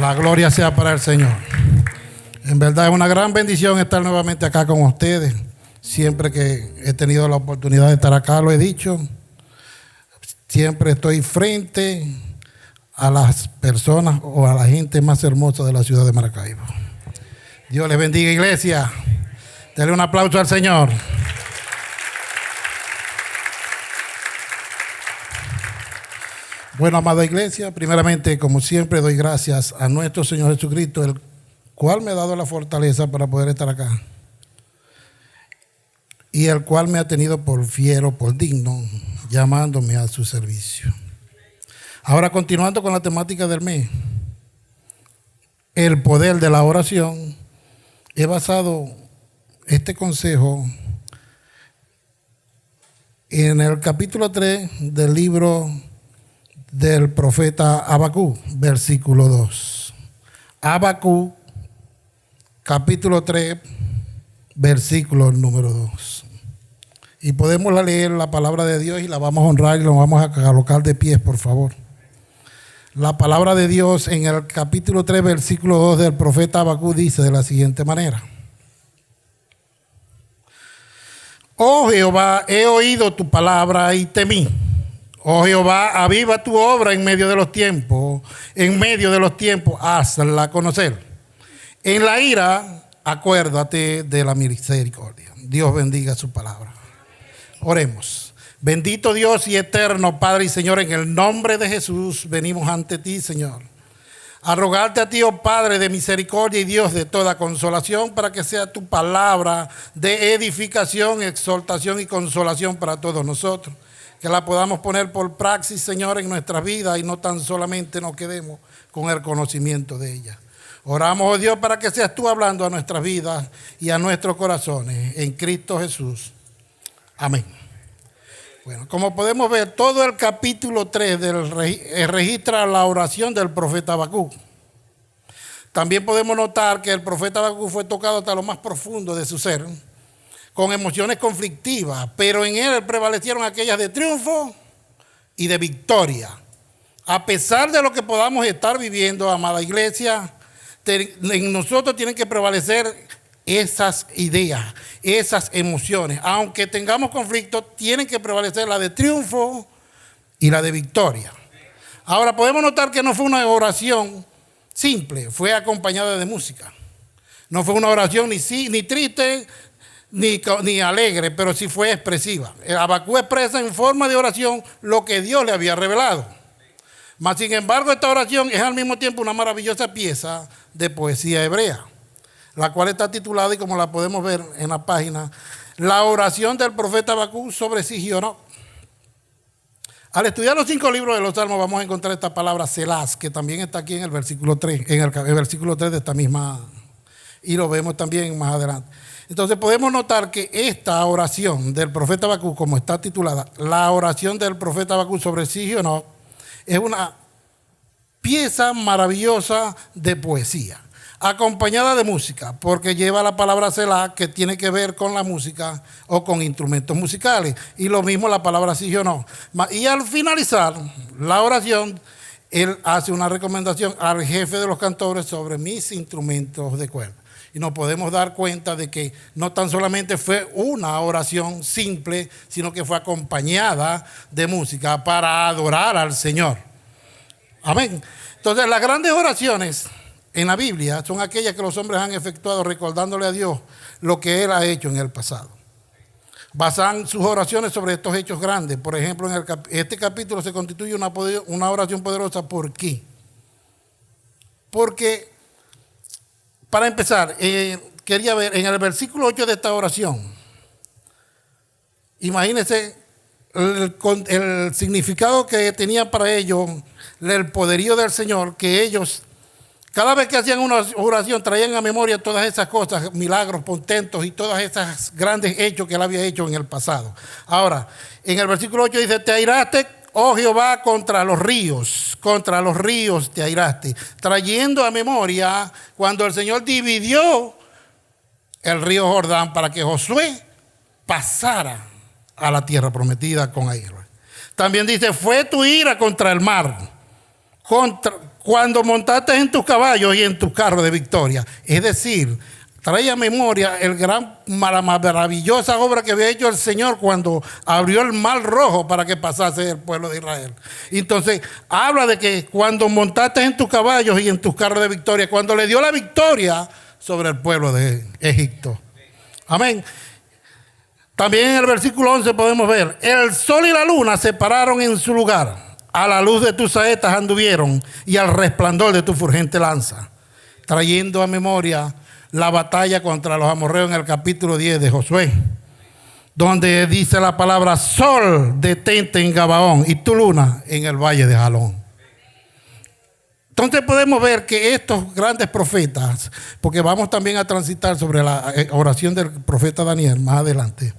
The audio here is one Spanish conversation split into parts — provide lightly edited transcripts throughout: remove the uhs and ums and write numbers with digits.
La gloria sea para el Señor. En verdad es una gran bendición estar nuevamente acá con ustedes. Siempre que he tenido la oportunidad de estar acá, lo he dicho. Siempre estoy frente a las personas o a la gente más hermosa de la ciudad de Maracaibo. Dios les bendiga, iglesia. Dale un aplauso al Señor. Bueno, amada iglesia, primeramente, como siempre, doy gracias a nuestro Señor Jesucristo, el cual me ha dado la fortaleza para poder estar acá y el cual me ha tenido por fiero, por digno, llamándome a su servicio. Ahora, continuando con la temática del mes, el poder de la oración, he basado este consejo en el capítulo 3 del libro del profeta Habacuc, versículo 2. Habacuc, capítulo 3, versículo número 2. Y podemos leer la palabra de Dios y la vamos a honrar y la vamos a colocar de pies, por favor. La palabra de Dios en el capítulo 3, versículo 2 del profeta Habacuc dice de la siguiente manera: Oh Jehová, he oído tu palabra y temí. Oh Jehová, aviva tu obra en medio de los tiempos, hazla conocer. En la ira, acuérdate de la misericordia. Dios bendiga su palabra. Oremos. Bendito Dios y eterno Padre y Señor, en el nombre de Jesús venimos ante ti, Señor, a rogarte a ti, oh Padre de misericordia y Dios de toda consolación, para que sea tu palabra de edificación, exhortación y consolación para todos nosotros. Que la podamos poner por praxis, Señor, en nuestras vidas y no tan solamente nos quedemos con el conocimiento de ella. Oramos, oh Dios, para que seas tú hablando a nuestras vidas y a nuestros corazones, en Cristo Jesús. Amén. Bueno, como podemos ver, todo el capítulo 3 registra la oración del profeta Habacuc. También podemos notar que el profeta Habacuc fue tocado hasta lo más profundo de su ser, con emociones conflictivas, pero en él prevalecieron aquellas de triunfo y de victoria. A pesar de lo que podamos estar viviendo, amada iglesia, en nosotros tienen que prevalecer esas ideas, esas emociones. Aunque tengamos conflictos, tienen que prevalecer la de triunfo y la de victoria. Ahora, podemos notar que no fue una oración simple, fue acompañada de música. No fue una oración ni triste, ni alegre, pero sí fue expresiva. Habacuc expresa en forma de oración lo que Dios le había revelado. Mas, sin embargo, esta oración es al mismo tiempo una maravillosa pieza de poesía hebrea, la cual está titulada, y como la podemos ver en la página, La oración del profeta Habacuc sobre Sigionot. Al estudiar los 5 libros de los Salmos vamos a encontrar esta palabra Selah, que también está aquí en el versículo 3, en el versículo 3 de esta misma, y lo vemos también más adelante. Entonces podemos notar que esta oración del profeta Habacuc, como está titulada, la oración del profeta Habacuc sobre Sigionot, es una pieza maravillosa de poesía, acompañada de música, porque lleva la palabra Selah, que tiene que ver con la música o con instrumentos musicales, y lo mismo la palabra Sigionot. Y al finalizar la oración, él hace una recomendación al jefe de los cantores sobre mis instrumentos de cuerda. Y nos podemos dar cuenta de que no tan solamente fue una oración simple, sino que fue acompañada de música para adorar al Señor. Amén. Entonces, las grandes oraciones en la Biblia son aquellas que los hombres han efectuado recordándole a Dios lo que Él ha hecho en el pasado. Basan sus oraciones sobre estos hechos grandes. Por ejemplo, en este capítulo se constituye una oración poderosa. ¿Por qué? Porque, para empezar, quería ver en el versículo 8 de esta oración, imagínense el significado que tenía para ellos el poderío del Señor, que ellos, cada vez que hacían una oración, traían a memoria todas esas cosas, milagros, portentos y todos esos grandes hechos que Él había hecho en el pasado. Ahora, en el versículo 8 dice: te airaste, oh Jehová, contra los ríos te airaste, trayendo a memoria cuando el Señor dividió el río Jordán para que Josué pasara a la tierra prometida con Israel. También dice: fue tu ira contra el mar, cuando montaste en tus caballos y en tus carros de victoria. Es decir, trae a memoria la maravillosa obra que había hecho el Señor cuando abrió el mar rojo para que pasase el pueblo de Israel. Entonces, habla de que cuando montaste en tus caballos y en tus carros de victoria, cuando le dio la victoria sobre el pueblo de Egipto. Amén. También en el versículo 11 podemos ver, el sol y la luna se pararon en su lugar. A la luz de tus saetas anduvieron y al resplandor de tu fulgente lanza. Trayendo a memoria la batalla contra los amorreos en el capítulo 10 de Josué, donde dice la palabra: sol, detente en Gabaón, y tu luna en el valle de Jalón. Entonces podemos ver que estos grandes profetas, porque vamos también a transitar sobre la oración del profeta Daniel más adelante,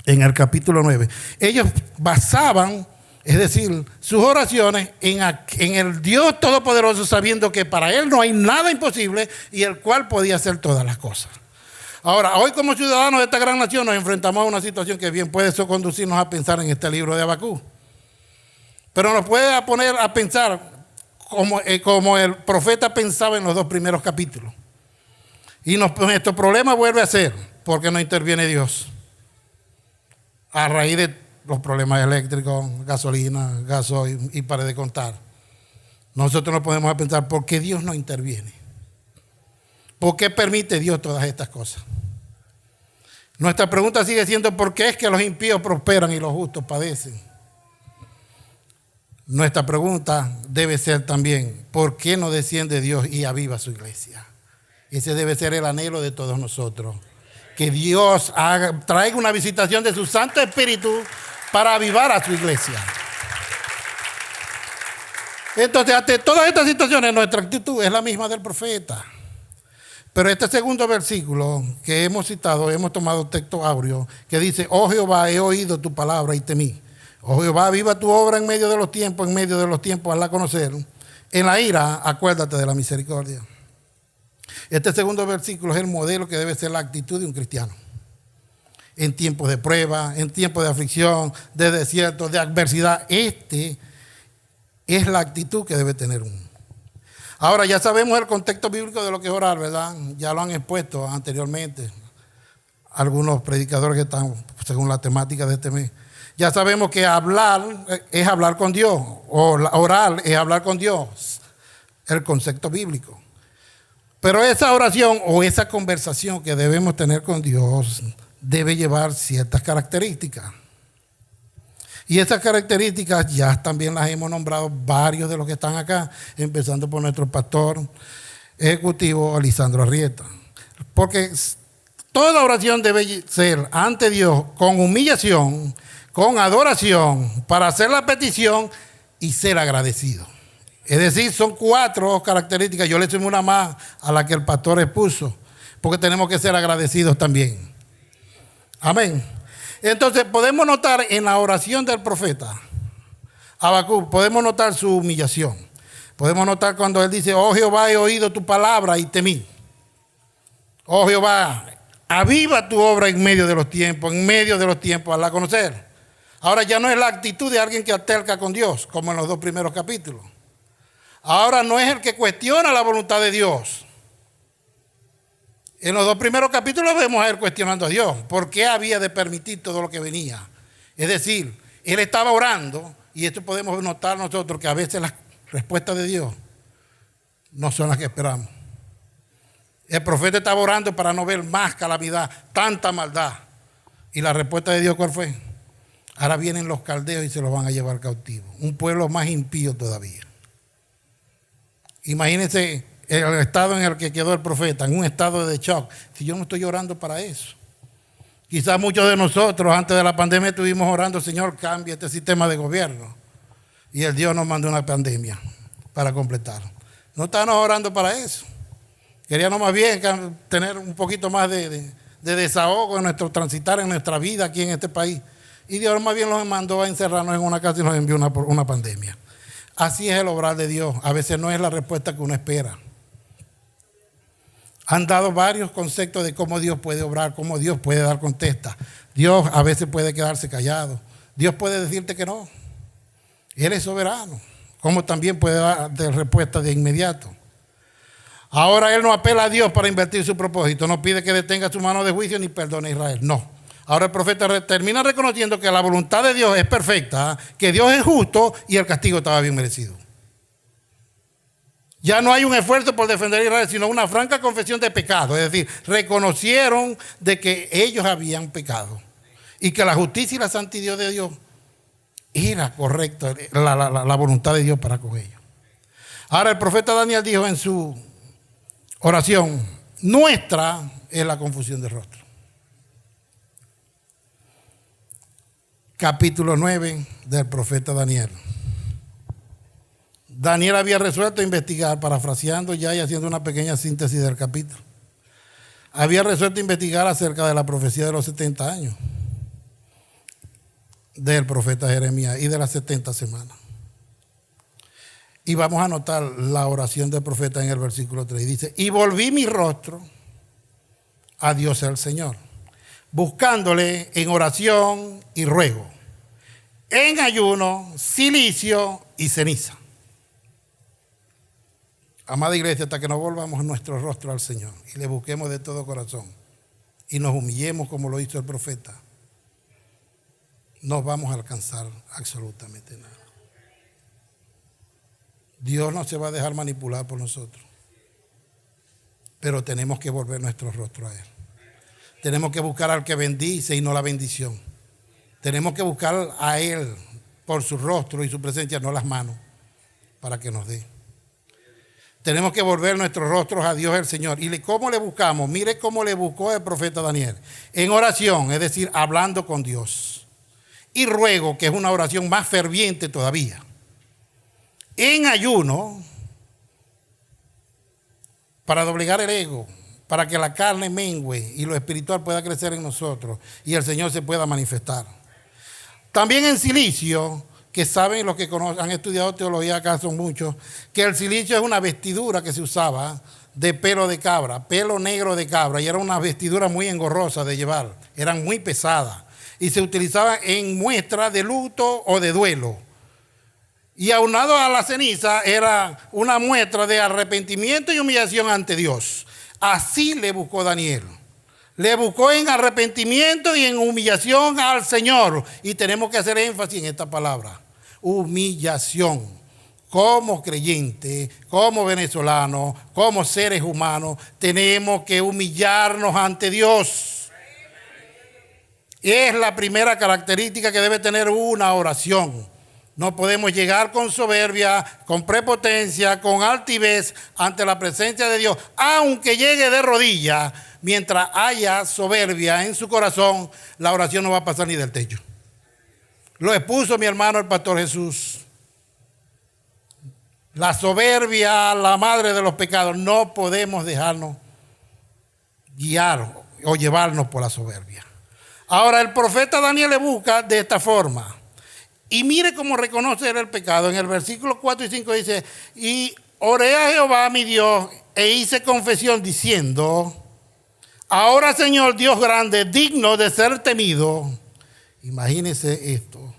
en el capítulo 9, ellos basaban, es decir, sus oraciones en el Dios Todopoderoso, sabiendo que para Él no hay nada imposible y el cual podía hacer todas las cosas. Ahora, hoy como ciudadanos de esta gran nación nos enfrentamos a una situación que bien puede conducirnos a pensar en este libro de Habacuc. Pero nos puede poner a pensar como el profeta pensaba en los 2 primeros capítulos. Y nuestro problema vuelve a ser porque no interviene Dios. A raíz de los problemas eléctricos, gasolina, gasoil y para de contar. Nosotros nos podemos pensar por qué Dios no interviene. ¿Por qué permite Dios todas estas cosas? Nuestra pregunta sigue siendo: ¿por qué es que los impíos prosperan y los justos padecen? Nuestra pregunta debe ser también: ¿por qué no desciende Dios y aviva su iglesia? Ese debe ser el anhelo de todos nosotros. Que Dios traiga una visitación de su Santo Espíritu para avivar a su iglesia. Entonces, ante todas estas situaciones, nuestra actitud es la misma del profeta. Pero este segundo versículo que hemos citado, hemos tomado texto áureo, que dice: oh Jehová, he oído tu palabra y temí. Oh Jehová, aviva tu obra en medio de los tiempos, hazla conocer. En la ira, acuérdate de la misericordia. Este segundo versículo es el modelo que debe ser la actitud de un cristiano. En tiempos de prueba, en tiempos de aflicción, de desierto, de adversidad. Es la actitud que debe tener uno. Ahora ya sabemos el contexto bíblico de lo que es orar, ¿verdad? Ya lo han expuesto anteriormente algunos predicadores que están según la temática de este mes. Ya sabemos que hablar es hablar con Dios, o orar es hablar con Dios, el concepto bíblico. Pero esa oración o esa conversación que debemos tener con Dios debe llevar ciertas características. Y esas características ya también las hemos nombrado varios de los que están acá, empezando por nuestro pastor ejecutivo, Lisandro Arrieta. Porque toda oración debe ser ante Dios con humillación, con adoración, para hacer la petición y ser agradecido. Es decir, son 4 características. Yo le sumo una más a la que el pastor expuso, porque tenemos que ser agradecidos también. Amén. Entonces podemos notar en la oración del profeta Habacuc, podemos notar su humillación. Podemos notar cuando él dice: oh Jehová, he oído tu palabra y temí. Oh Jehová, aviva tu obra en medio de los tiempos, hazla conocer. Ahora ya no es la actitud de alguien que alterca con Dios, como en los 2 primeros capítulos. Ahora no es el que cuestiona la voluntad de Dios. En los 2 primeros capítulos vemos a él cuestionando a Dios. ¿Por qué había de permitir todo lo que venía? Es decir, él estaba orando, y esto podemos notar nosotros, que a veces las respuestas de Dios no son las que esperamos. El profeta estaba orando para no ver más calamidad, tanta maldad. ¿Y la respuesta de Dios cuál fue? Ahora vienen los caldeos y se los van a llevar cautivos. Un pueblo más impío todavía. Imagínense el estado en el que quedó el profeta, en un estado de shock. Si yo no estoy orando para eso. Quizás muchos de nosotros antes de la pandemia estuvimos orando: Señor, cambia este sistema de gobierno. Y el Dios nos mandó una pandemia para completar. No estábamos orando para eso. Queríamos más bien tener un poquito más de desahogo en nuestro transitar, en nuestra vida aquí en este país. Y Dios más bien nos mandó a encerrarnos en una casa y nos envió una pandemia. Así es el obrar de Dios. A veces no es la respuesta que uno espera. Han dado varios conceptos de cómo Dios puede obrar, cómo Dios puede dar contesta. Dios a veces puede quedarse callado. Dios puede decirte que no. Él es soberano. como también puede dar de respuesta de inmediato. Ahora él no apela a Dios para invertir su propósito, no pide que detenga su mano de juicio ni perdone a Israel, no. Ahora el profeta termina reconociendo que la voluntad de Dios es perfecta, que Dios es justo y el castigo estaba bien merecido. Ya no hay un esfuerzo por defender a Israel, sino una franca confesión de pecado. Es decir, reconocieron de que ellos habían pecado y que la justicia y la santidad de Dios era correcta, la voluntad de Dios para con ellos. Ahora el profeta Daniel dijo en su oración, nuestra es la confusión de rostro. Capítulo 9 del profeta Daniel. Daniel había resuelto investigar, parafraseando ya y haciendo una pequeña síntesis del capítulo. Había resuelto investigar acerca de la profecía de los 70 años del profeta Jeremías y de las 70 semanas. Y vamos a notar la oración del profeta en el versículo 3. Dice, y volví mi rostro a Dios el Señor, buscándole en oración y ruego, en ayuno, cilicio y ceniza. Amada iglesia, hasta que nos volvamos nuestro rostro al Señor y le busquemos de todo corazón y nos humillemos como lo hizo el profeta, no vamos a alcanzar absolutamente nada. Dios no se va a dejar manipular por nosotros, pero tenemos que volver nuestro rostro a Él. Tenemos que buscar al que bendice y no la bendición. Tenemos que buscar a Él por su rostro y su presencia, no las manos, para que nos dé. Tenemos que volver nuestros rostros a Dios el Señor. ¿Y cómo le buscamos? Mire cómo le buscó el profeta Daniel. En oración, es decir, hablando con Dios. Y ruego, que es una oración más ferviente todavía. En ayuno, para doblegar el ego, para que la carne mengüe y lo espiritual pueda crecer en nosotros y el Señor se pueda manifestar. También en cilicio, que saben los que han estudiado teología, acá son muchos, que el cilicio es una vestidura que se usaba de pelo de cabra, pelo negro de cabra, y era una vestidura muy engorrosa de llevar, eran muy pesadas y se utilizaba en muestra de luto o de duelo. Y aunado a la ceniza era una muestra de arrepentimiento y humillación ante Dios. Así le buscó Daniel. Le buscó en arrepentimiento y en humillación al Señor. Y tenemos que hacer énfasis en esta palabra. Humillación. Como creyente, como venezolano, como seres humanos, tenemos que humillarnos ante Dios. Es la primera característica que debe tener una oración. No podemos llegar con soberbia, con prepotencia, con altivez ante la presencia de Dios. Aunque llegue de rodillas, mientras haya soberbia en su corazón, la oración no va a pasar ni del techo. Lo expuso mi hermano el pastor Jesús. La soberbia, la madre de los pecados. No podemos dejarnos guiar o llevarnos por la soberbia. Ahora el profeta Daniel le busca de esta forma. Y mire cómo reconoce él el pecado. En el versículo 4 y 5 dice, y oré a Jehová mi Dios e hice confesión diciendo, ahora Señor Dios grande, digno de ser temido. Imagínense esto.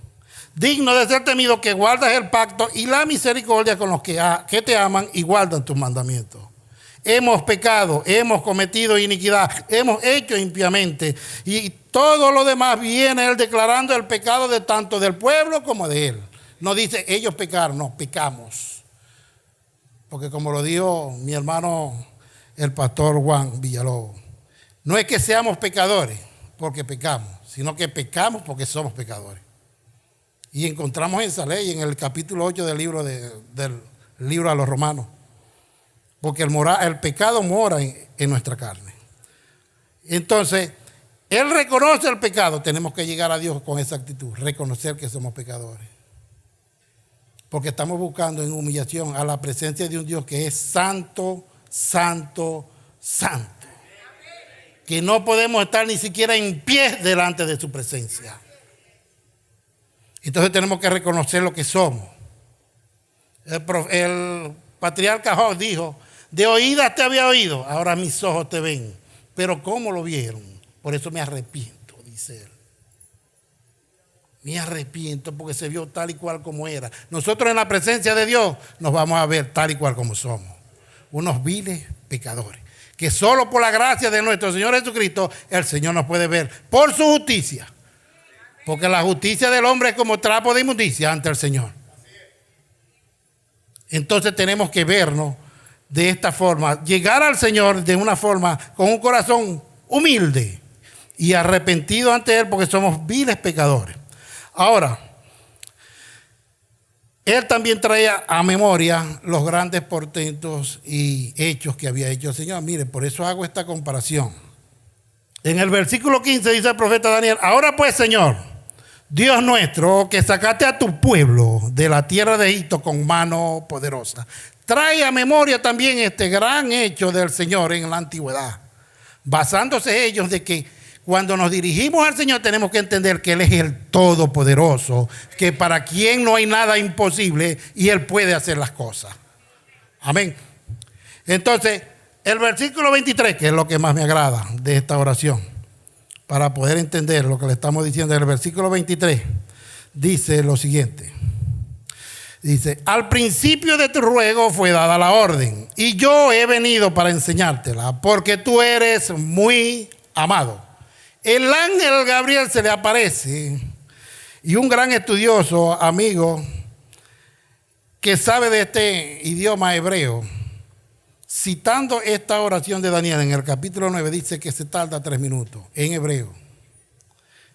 Digno de ser temido, que guardas el pacto y la misericordia con los que te aman y guardan tus mandamientos. Hemos pecado, hemos cometido iniquidad, hemos hecho impíamente, y todo lo demás viene él declarando el pecado de tanto del pueblo como de él. No dice ellos pecaron, no, pecamos. Porque como lo dijo mi hermano el pastor Juan Villalobos, no es que seamos pecadores porque pecamos, sino que pecamos porque somos pecadores. Y encontramos esa ley en el capítulo 8 del libro a los Romanos. Porque el pecado mora en nuestra carne. Entonces, él reconoce el pecado. Tenemos que llegar a Dios con esa actitud, reconocer que somos pecadores. Porque estamos buscando en humillación a la presencia de un Dios que es santo, santo, santo. Que no podemos estar ni siquiera en pie delante de su presencia. Entonces tenemos que reconocer lo que somos. El patriarca Job dijo, de oídas te había oído, ahora mis ojos te ven. Pero ¿cómo lo vieron? Por eso me arrepiento, dice él. Me arrepiento porque se vio tal y cual como era. Nosotros en la presencia de Dios nos vamos a ver tal y cual como somos. Unos viles pecadores. Que solo por la gracia de nuestro Señor Jesucristo el Señor nos puede ver por su justicia. Porque la justicia del hombre es como trapo de inmundicia ante el Señor. Entonces tenemos que vernos de esta forma. Llegar al Señor de una forma con un corazón humilde y arrepentido ante Él porque somos viles pecadores. Ahora, Él también traía a memoria los grandes portentos y hechos que había hecho el Señor. Mire, por eso hago esta comparación. En el versículo 15 dice el profeta Daniel: ahora pues, Señor, Dios nuestro, que sacaste a tu pueblo de la tierra de Egipto con mano poderosa, trae a memoria también este gran hecho del Señor en la antigüedad, basándose ellos de que cuando nos dirigimos al Señor tenemos que entender que Él es el Todopoderoso, que para quien no hay nada imposible y Él puede hacer las cosas. Amén. Entonces, el versículo 23, que es lo que más me agrada de esta oración, para poder entender lo que le estamos diciendo, el versículo 23 dice lo siguiente. Dice: al principio de tu ruego fue dada la orden, y yo he venido para enseñártela, porque tú eres muy amado. El ángel Gabriel se le aparece, y un gran estudioso amigo que sabe de este idioma hebreo, citando esta oración de Daniel en el capítulo 9, dice que se tarda 3 minutos en hebreo.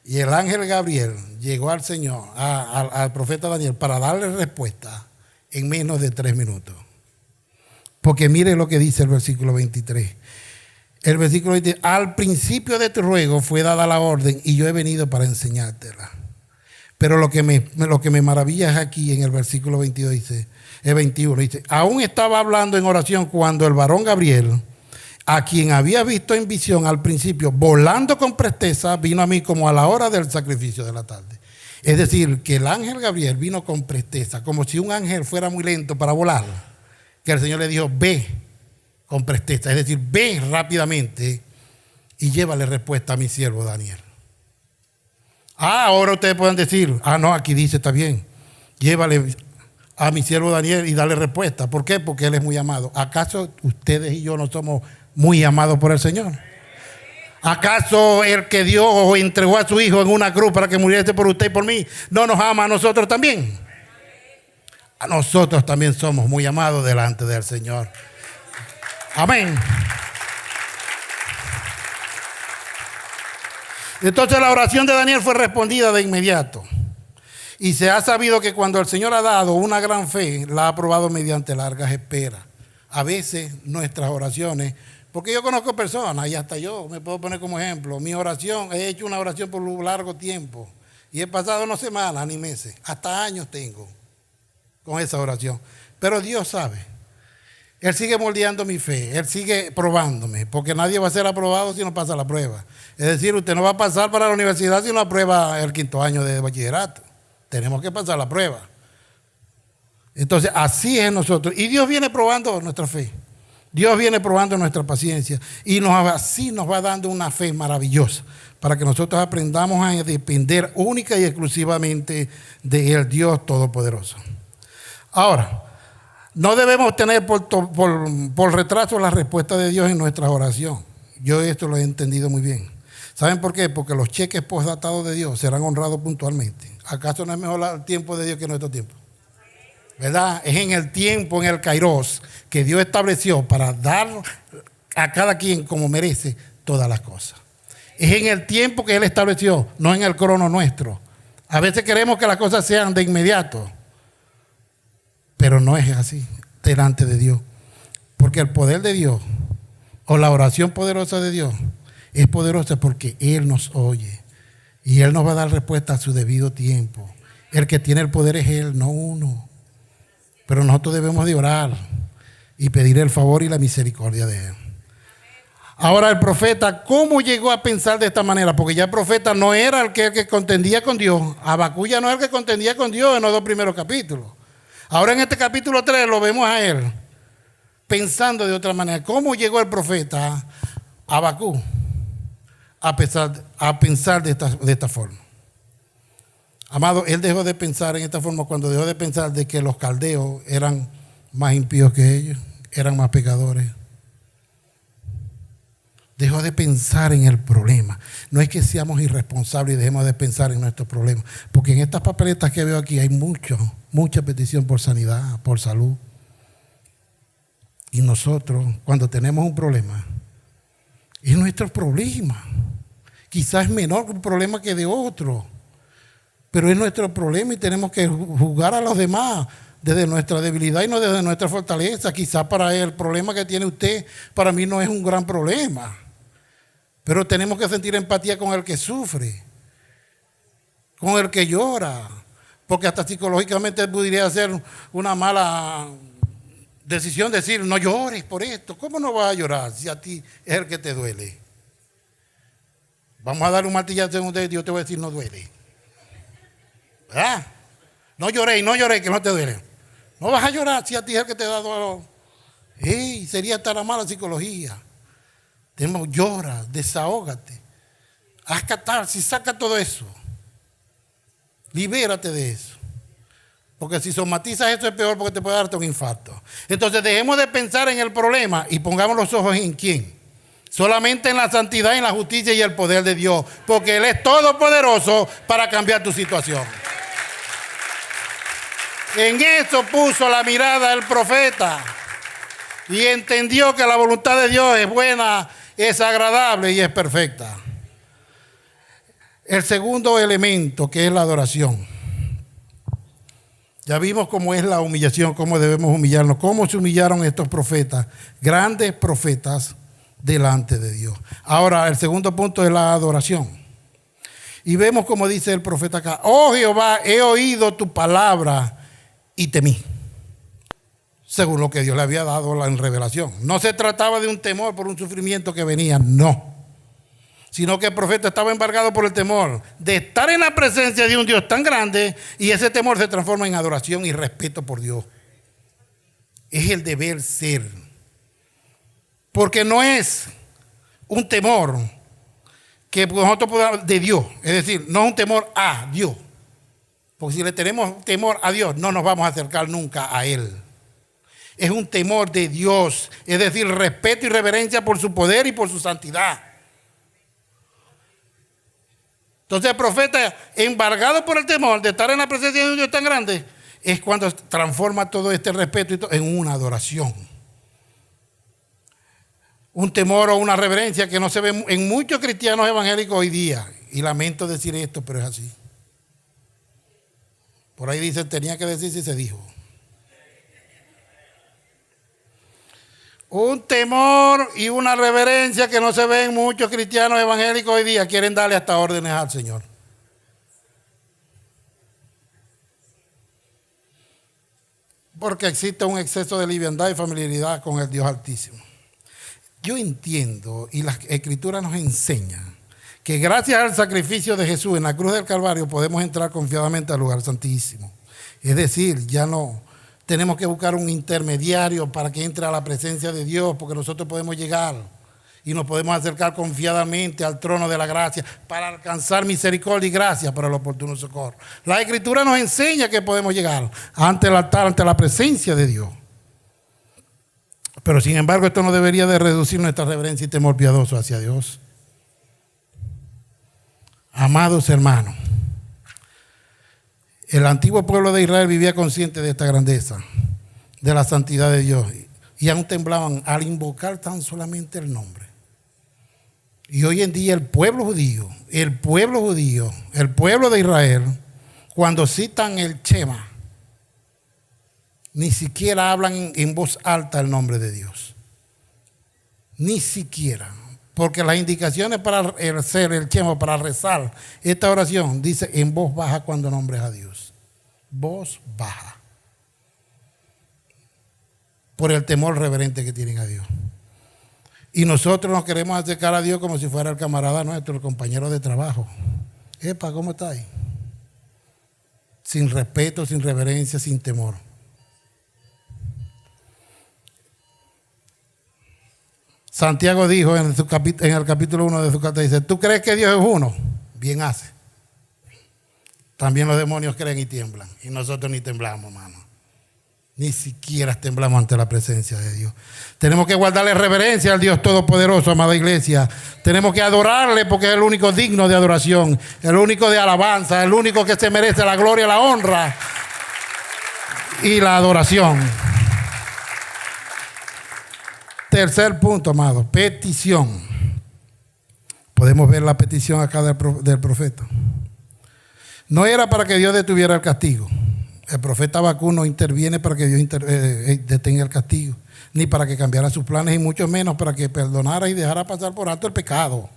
Y el ángel Gabriel llegó al Señor, al profeta Daniel, para darle respuesta en menos de 3 minutos. Porque mire lo que dice el versículo 23. El versículo 20: al principio de tu ruego fue dada la orden y yo he venido para enseñártela. Pero lo que me maravilla es aquí en el versículo 22 dice, el 21 dice: aún estaba hablando en oración cuando el varón Gabriel, a quien había visto en visión al principio, volando con presteza, vino a mí como a la hora del sacrificio de la tarde. Es decir, que el ángel Gabriel vino con presteza, como si un ángel fuera muy lento para volar, que el Señor le dijo: ve con presteza, es decir, ve rápidamente y llévale respuesta a mi siervo Daniel. Ahora ustedes pueden decir: no, aquí dice, está bien, llévale a mi siervo Daniel y dale respuesta. ¿Por qué? Porque él es muy amado. ¿Acaso ustedes y yo no somos muy amados por el Señor? ¿Acaso el que Dios entregó a su hijo en una cruz para que muriese por usted y por mí no nos ama a nosotros también? A nosotros también somos muy amados delante del Señor. Amén. Entonces la oración de Daniel fue respondida de inmediato. Y se ha sabido que cuando el Señor ha dado una gran fe, la ha aprobado mediante largas esperas. A veces nuestras oraciones, porque yo conozco personas, y hasta yo me puedo poner como ejemplo, mi oración, he hecho una oración por un largo tiempo, y he pasado no semanas ni meses, hasta años tengo con esa oración. Pero Dios sabe. Él sigue moldeando mi fe, Él sigue probándome, porque nadie va a ser aprobado si no pasa la prueba. Es decir, usted no va a pasar para la universidad si no aprueba el 5º año de bachillerato. Tenemos que pasar la prueba. Entonces, así es nosotros. Y Dios viene probando nuestra fe. Dios viene probando nuestra paciencia. Y así nos va dando una fe maravillosa para que nosotros aprendamos a depender única y exclusivamente del Dios Todopoderoso. Ahora, no debemos tener por retraso la respuesta de Dios en nuestra oración. Yo esto lo he entendido muy bien. ¿Saben por qué? Porque los cheques postdatados de Dios serán honrados puntualmente. ¿Acaso no es mejor el tiempo de Dios que nuestro tiempo? ¿Verdad? Es en el tiempo, en el kairos, que Dios estableció para dar a cada quien como merece todas las cosas. Es en el tiempo que Él estableció, no en el crono nuestro. A veces queremos que las cosas sean de inmediato. Pero no es así delante de Dios. Porque el poder de Dios o la oración poderosa de Dios es poderosa porque Él nos oye. Y Él nos va a dar respuesta a su debido tiempo. El que tiene el poder es Él, no uno. Pero nosotros debemos de orar y pedir el favor y la misericordia de Él. Ahora el profeta, ¿cómo llegó a pensar de esta manera? Porque ya el profeta no era el que contendía con Dios. Habacuc ya no es el que contendía con Dios en los 2 primeros capítulos. Ahora en este capítulo 3 lo vemos a él pensando de otra manera. ¿Cómo llegó el profeta Habacuc a pensar de esta forma? Amado, él dejó de pensar en esta forma cuando dejó de pensar de que los caldeos eran más impíos que ellos, eran más pecadores. Dejó de pensar en el problema. No es que seamos irresponsables y dejemos de pensar en nuestros problemas, porque en estas papeletas que veo aquí hay mucha petición por sanidad, por salud. Y nosotros, cuando tenemos un problema, es nuestro problema. Quizás es menor un problema que de otro, pero es nuestro problema y tenemos que juzgar a los demás desde nuestra debilidad y no desde nuestra fortaleza. Quizás para el problema que tiene usted, para mí no es un gran problema, pero tenemos que sentir empatía con el que sufre, con el que llora, porque hasta psicológicamente podría ser una mala decisión decir, no llores por esto. ¿Cómo no vas a llorar si a ti es el que te duele? Vamos a dar un martillazo en usted y yo te voy a decir, no duele. ¿Verdad? No lloré, que no te duele. No vas a llorar si a ti es el que te da dolor. Sería estar a mala psicología. Llora, desahógate. Haz catarsis, saca todo eso. Libérate de eso. Porque si somatizas eso es peor porque te puede darte un infarto. Entonces dejemos de pensar en el problema y pongamos los ojos en quién. Solamente en la santidad, en la justicia y el poder de Dios. Porque Él es todopoderoso para cambiar tu situación. En eso puso la mirada el profeta. Y entendió que la voluntad de Dios es buena, es agradable y es perfecta. El segundo elemento, que es la adoración. Ya vimos cómo es la humillación, cómo debemos humillarnos, cómo se humillaron estos profetas, grandes profetas delante de Dios. Ahora, el segundo punto es la adoración. Y vemos como dice el profeta acá: oh Jehová, he oído tu palabra y temí. Según lo que Dios le había dado en revelación. No se trataba de un temor por un sufrimiento que venía, no. Sino que el profeta estaba embargado por el temor de estar en la presencia de un Dios tan grande, y ese temor se transforma en adoración y respeto por Dios. Es el deber ser. Porque no es un temor que nosotros podamos de Dios, es decir, no es un temor a Dios. Porque si le tenemos temor a Dios, no nos vamos a acercar nunca a Él. Es un temor de Dios, es decir, respeto y reverencia por su poder y por su santidad. Entonces el profeta, embargado por el temor de estar en la presencia de un Dios tan grande, es cuando transforma todo este respeto en una adoración. Un temor o una reverencia que no se ve en muchos cristianos evangélicos hoy día. Y lamento decir esto, pero es así. Por ahí dicen, tenía que decir si se dijo. Un temor y una reverencia que no se ve en muchos cristianos evangélicos hoy día. Quieren darle hasta órdenes al Señor. Porque existe un exceso de liviandad y familiaridad con el Dios Altísimo. Yo entiendo, y las Escrituras nos enseñan, que gracias al sacrificio de Jesús en la cruz del Calvario podemos entrar confiadamente al lugar santísimo. Es decir, ya no tenemos que buscar un intermediario para que entre a la presencia de Dios, porque nosotros podemos llegar y nos podemos acercar confiadamente al trono de la gracia para alcanzar misericordia y gracia para el oportuno socorro. La Escritura nos enseña que podemos llegar ante el altar, ante la presencia de Dios. Pero sin embargo, esto no debería de reducir nuestra reverencia y temor piadoso hacia Dios. Amados hermanos, el antiguo pueblo de Israel vivía consciente de esta grandeza, de la santidad de Dios, y aún temblaban al invocar tan solamente el nombre. Y hoy en día el pueblo judío, el pueblo de Israel, cuando citan el Shema, ni siquiera hablan en voz alta el nombre de Dios. Ni siquiera. Porque las indicaciones para hacer el Shema, para rezar esta oración, dice en voz baja cuando nombres a Dios. Voz baja. Por el temor reverente que tienen a Dios. Y nosotros nos queremos acercar a Dios como si fuera el camarada nuestro, el compañero de trabajo. Epa, ¿cómo estáis? Sin respeto, sin reverencia, sin temor. Santiago dijo en el capítulo 1 de su carta, dice, ¿tú crees que Dios es uno? Bien hace. También los demonios creen y tiemblan. Y nosotros ni temblamos, hermano. Ni siquiera temblamos ante la presencia de Dios. Tenemos que guardarle reverencia al Dios Todopoderoso, amada iglesia. Tenemos que adorarle porque es el único digno de adoración, el único de alabanza, el único que se merece la gloria, la honra y la adoración. Tercer punto, amado, petición. Podemos ver la petición acá del profeta. No era para que Dios detuviera el castigo. El profeta Habacuc no interviene para que Dios detenga el castigo, ni para que cambiara sus planes, y mucho menos para que perdonara y dejara pasar por alto el pecado.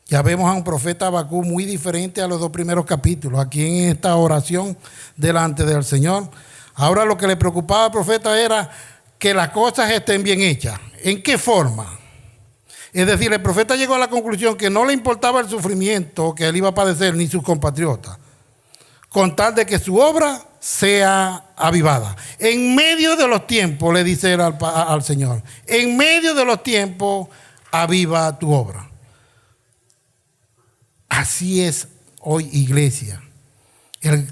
Ya vemos a un profeta Habacuc muy diferente a los dos primeros capítulos, aquí en esta oración delante del Señor. Ahora lo que le preocupaba al profeta era que las cosas estén bien hechas. ¿En qué forma? Es decir, el profeta llegó a la conclusión que no le importaba el sufrimiento que él iba a padecer ni sus compatriotas, con tal de que su obra sea avivada. En medio de los tiempos, le dice él al Señor, en medio de los tiempos, aviva tu obra. Así es hoy, iglesia.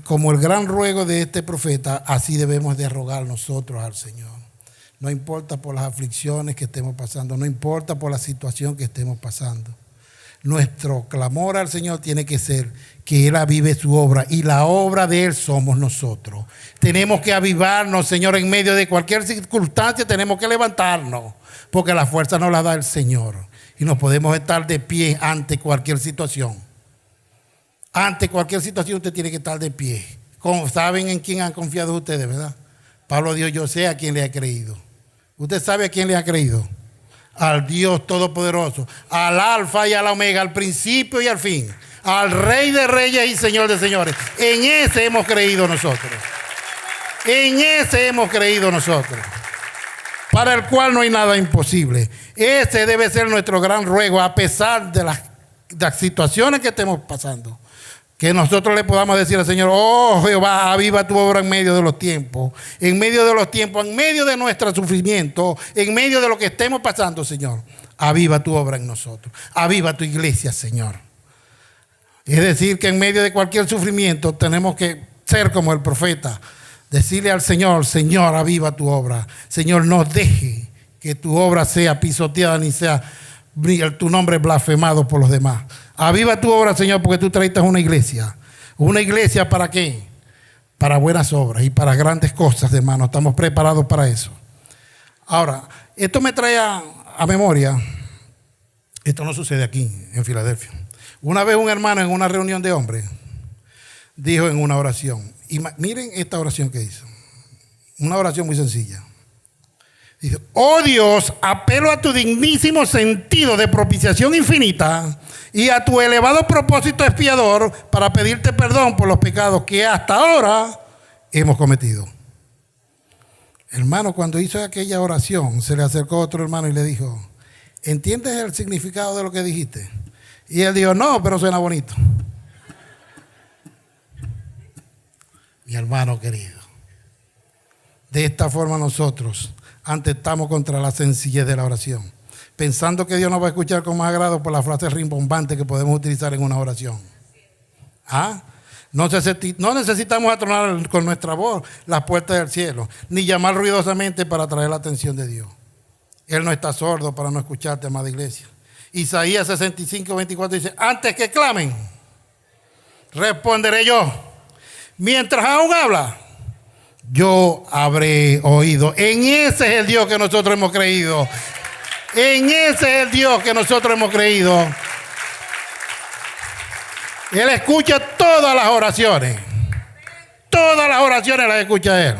Como el gran ruego de este profeta, así debemos de rogar nosotros al Señor. No importa por las aflicciones que estemos pasando, no importa por la situación que estemos pasando. Nuestro clamor al Señor tiene que ser que Él avive su obra, y la obra de Él somos nosotros. Tenemos que avivarnos, Señor, en medio de cualquier circunstancia. Tenemos que levantarnos, porque la fuerza nos la da el Señor, y nos podemos estar de pie ante cualquier situación. Ante cualquier situación usted tiene que estar de pie. ¿Saben en quién han confiado ustedes, verdad? Pablo dijo, yo sé a quién le ha creído. ¿Usted sabe a quién le ha creído? Al Dios Todopoderoso, al Alfa y al Omega, al principio y al fin, al Rey de Reyes y Señor de Señores. En ese hemos creído nosotros. En ese hemos creído nosotros. Para el cual no hay nada imposible. Ese debe ser nuestro gran ruego, a pesar de las situaciones que estemos pasando. Que nosotros le podamos decir al Señor, oh Jehová, aviva tu obra en medio de los tiempos. En medio de los tiempos, en medio de nuestro sufrimiento, en medio de lo que estemos pasando, Señor. Aviva tu obra en nosotros. Aviva tu iglesia, Señor. Es decir, que en medio de cualquier sufrimiento tenemos que ser como el profeta. Decirle al Señor, Señor, aviva tu obra. Señor, no deje que tu obra sea pisoteada ni sea tu nombre blasfemado por los demás. Aviva tu obra, Señor, porque tú traiste una iglesia. ¿Una iglesia para qué? Para buenas obras y para grandes cosas, hermano. Estamos preparados para eso. Ahora, esto me trae a memoria. Esto no sucede aquí, en Filadelfia. Una vez un hermano en una reunión de hombres dijo en una oración, y miren esta oración que hizo. Una oración muy sencilla. Dice, oh Dios, apelo a tu dignísimo sentido de propiciación infinita y a tu elevado propósito expiador para pedirte perdón por los pecados que hasta ahora hemos cometido. Hermano, cuando hizo aquella oración, se le acercó otro hermano y le dijo, ¿entiendes el significado de lo que dijiste? Y él dijo, no, pero suena bonito. Mi hermano querido, de esta forma nosotros atentamos contra la sencillez de la oración, pensando que Dios nos va a escuchar con más agrado por las frases rimbombantes que podemos utilizar en una oración. ¿Ah? No necesitamos atronar con nuestra voz las puertas del cielo, ni llamar ruidosamente para atraer la atención de Dios. Él no está sordo para no escucharte, amada iglesia. Isaías 65:24 dice, antes que clamen, responderé yo. Mientras aún habla, yo habré oído. En ese es el Dios que nosotros hemos creído. En ese es el Dios que nosotros hemos creído. Él escucha todas las oraciones. Todas las oraciones las escucha Él.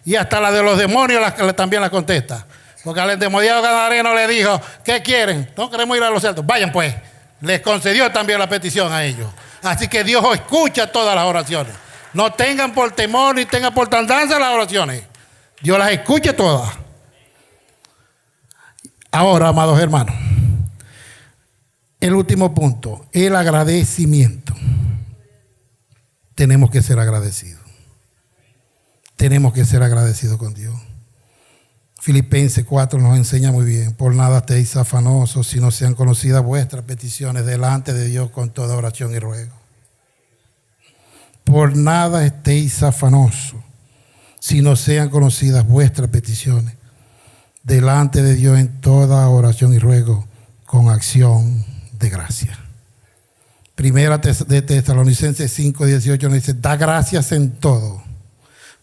Y hasta las de los demonios también las contesta. Porque al endemoniado gadareno le dijo, ¿qué quieren? No queremos ir a los cielos. Vayan pues. Les concedió también la petición a ellos. Así que Dios escucha todas las oraciones. No tengan por temor ni tengan por tardanza las oraciones. Dios las escucha todas. Ahora, amados hermanos, el último punto, el agradecimiento. Tenemos que ser agradecidos. Tenemos que ser agradecidos con Dios. Filipenses 4 nos enseña muy bien. Por nada estéis afanosos, sino sean conocidas vuestras peticiones delante de Dios con toda oración y ruego. por nada estéis afanosos, sino sean conocidas vuestras peticiones delante de Dios en toda oración y ruego con acción de gracia. Primera de Tesalonicenses 5:18 nos dice: da gracias en todo,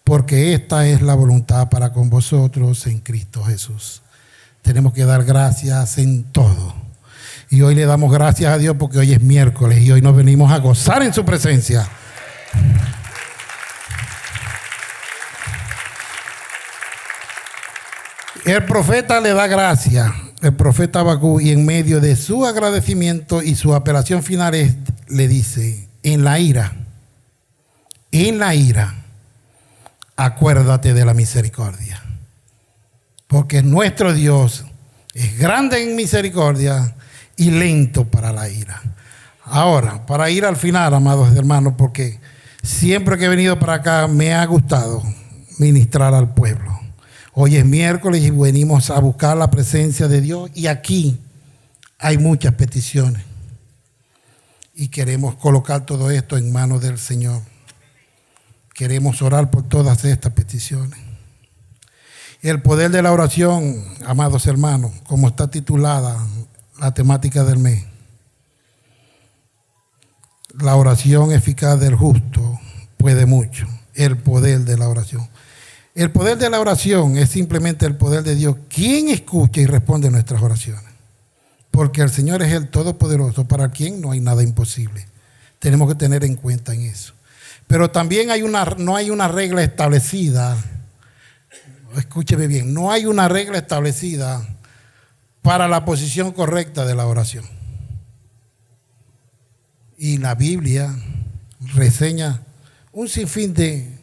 porque esta es la voluntad para con vosotros en Cristo Jesús. Tenemos que dar gracias en todo. Y hoy le damos gracias a Dios porque hoy es miércoles y hoy nos venimos a gozar en su presencia. El profeta le da gracias, el profeta Habacuc, y en medio de su agradecimiento y su apelación final le dice: en la ira, acuérdate de la misericordia. Porque nuestro Dios es grande en misericordia y lento para la ira. Ahora, para ir al final, amados hermanos, porque siempre que he venido para acá me ha gustado ministrar al pueblo. Hoy es miércoles y venimos a buscar la presencia de Dios, y aquí hay muchas peticiones y queremos colocar todo esto en manos del Señor. Queremos orar por todas estas peticiones. El poder de la oración, amados hermanos, como está titulada la temática del mes: la oración eficaz del justo puede mucho. El poder de la oración. El poder de la oración es simplemente el poder de Dios, quien escucha y responde nuestras oraciones. Porque el Señor es el Todopoderoso, para quien no hay nada imposible. Tenemos que tener en cuenta en eso. Pero también no hay una regla establecida. Escúcheme bien, no hay una regla establecida para la posición correcta de la oración. Y la Biblia reseña un sinfín de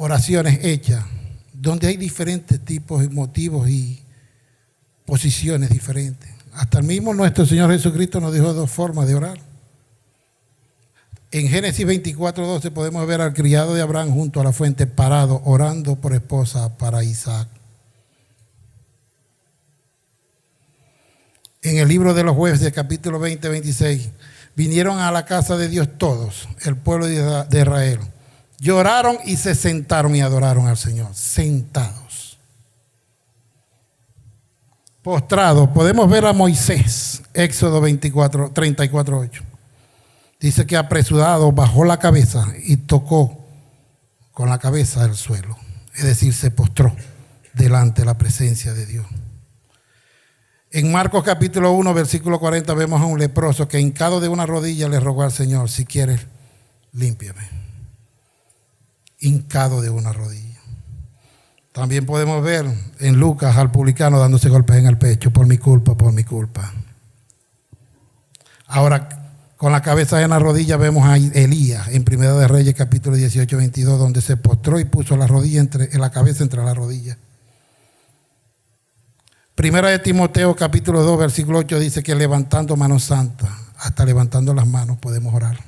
oraciones hechas donde hay diferentes tipos y motivos y posiciones diferentes. Hasta el mismo nuestro Señor Jesucristo nos dijo dos formas de orar. En Génesis 24:12 podemos ver al criado de Abraham junto a la fuente parado orando por esposa para Isaac. En el libro de los Jueces, capítulo 20-26, vinieron a la casa de Dios todos, el pueblo de Israel. Lloraron y se sentaron y adoraron al Señor, sentados. Postrados, podemos ver a Moisés, Éxodo 34:8. Dice que apresurado bajó la cabeza y tocó con la cabeza el suelo. Es decir, se postró delante de la presencia de Dios. En Marcos capítulo 1, versículo 40, vemos a un leproso que hincado de una rodilla le rogó al Señor: si quieres, límpiame. Hincado de una rodilla. También podemos ver en Lucas al publicano dándose golpes en el pecho: por mi culpa, por mi culpa. Ahora, con la cabeza en la rodilla, vemos a Elías en Primera de Reyes capítulo 18-22, donde se postró y puso la cabeza entre las rodillas. Primera de Timoteo capítulo 2 versículo 8 dice que levantando manos santas, hasta levantando las manos podemos orar.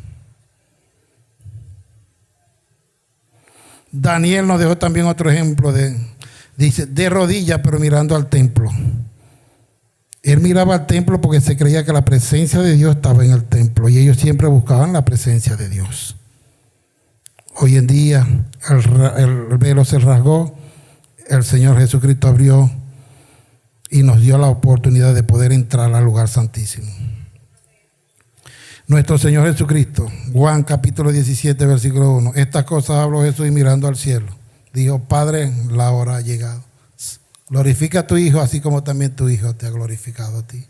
Daniel nos dejó también otro ejemplo dice, de rodillas pero mirando al templo. Él miraba al templo porque se creía que la presencia de Dios estaba en el templo, y ellos siempre buscaban la presencia de Dios. Hoy en día el velo se rasgó, el Señor Jesucristo abrió y nos dio la oportunidad de poder entrar al lugar santísimo. Nuestro Señor Jesucristo, Juan capítulo 17 versículo 1, estas cosas habló Jesús y mirando al cielo dijo: Padre, la hora ha llegado. Glorifica a tu Hijo, así como también tu Hijo te ha glorificado a ti.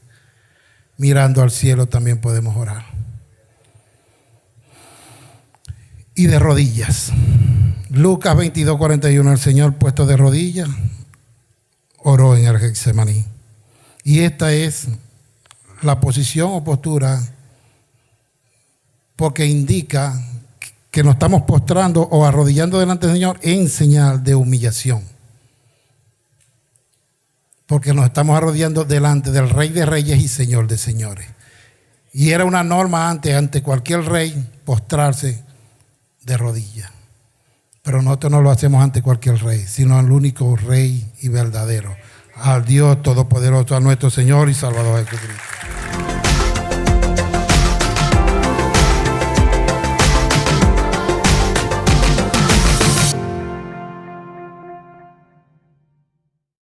Mirando al cielo también podemos orar. Y de rodillas. Lucas 22:41, el Señor puesto de rodillas oró en el Getsemaní. Y esta es la posición o postura, porque indica que nos estamos postrando o arrodillando delante del Señor en señal de humillación. Porque nos estamos arrodillando delante del Rey de Reyes y Señor de Señores. Y era una norma antes, ante cualquier rey, postrarse de rodillas. Pero nosotros no lo hacemos ante cualquier rey, sino al único Rey y verdadero, al Dios Todopoderoso, a nuestro Señor y Salvador Jesucristo.